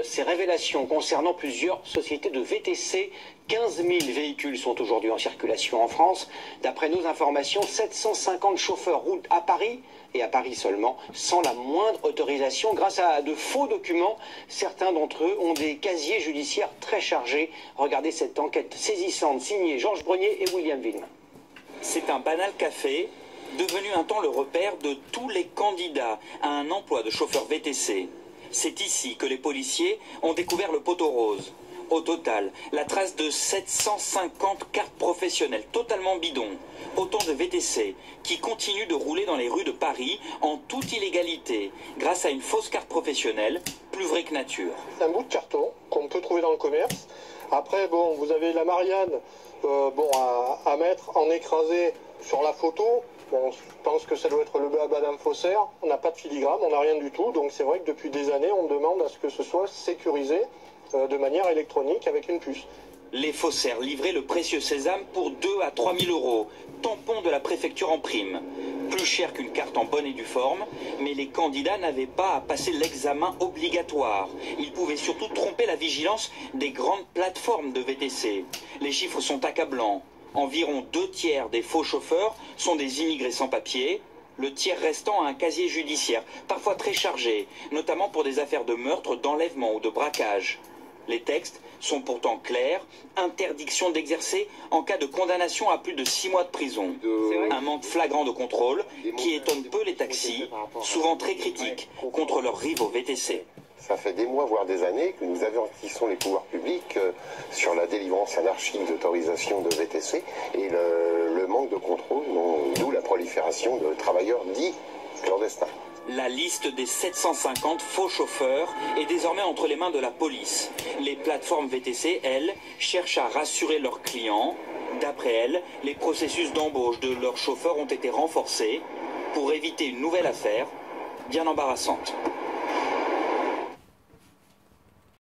Ces révélations concernant plusieurs sociétés de VTC, 15 000 véhicules sont aujourd'hui en circulation en France. D'après nos informations, 750 chauffeurs roulent à Paris, et à Paris seulement, sans la moindre autorisation, grâce à de faux documents. Certains d'entre eux ont des casiers judiciaires très chargés. Regardez cette enquête saisissante signée Georges Brenier et William Vilm. C'est un banal café, devenu un temps le repère de tous les candidats à un emploi de chauffeur VTC. C'est ici que les policiers ont découvert le poteau rose. Au total, la trace de 750 cartes professionnelles totalement bidons. Autant de VTC qui continuent de rouler dans les rues de Paris en toute illégalité, grâce à une fausse carte professionnelle, plus vraie que nature. C'est un bout de carton qu'on peut trouver dans le commerce. Après, bon, vous avez la Marianne à mettre en écrasé sur la photo. Bon, je pense que ça doit être le Madame Faussaire. On n'a pas de filigrane, on n'a rien du tout. Donc c'est vrai que depuis des années, on demande à ce que ce soit sécurisé de manière électronique avec une puce. Les faussaires livraient le précieux sésame pour 2 à 3 000 euros, tampon de la préfecture en prime. Plus cher qu'une carte en bonne et due forme, mais les candidats n'avaient pas à passer l'examen obligatoire. Ils pouvaient surtout tromper la vigilance des grandes plateformes de VTC. Les chiffres sont accablants. Environ 2/3 des faux chauffeurs sont des immigrés sans papier, le tiers restant a un casier judiciaire, parfois très chargé, notamment pour des affaires de meurtre, d'enlèvement ou de braquage. Les textes sont pourtant clairs, interdiction d'exercer en cas de condamnation à plus de 6 mois de prison. Un manque flagrant de contrôle qui étonne peu les taxis, souvent très critiques contre leurs rivaux VTC. Ça fait des mois, voire des années, que nous avertissons les pouvoirs publics sur la délivrance anarchique d'autorisation de VTC et le manque de contrôle, d'où la prolifération de travailleurs dits clandestins. La liste des 750 faux chauffeurs est désormais entre les mains de la police. Les plateformes VTC, elles, cherchent à rassurer leurs clients. D'après elles, les processus d'embauche de leurs chauffeurs ont été renforcés pour éviter une nouvelle affaire bien embarrassante.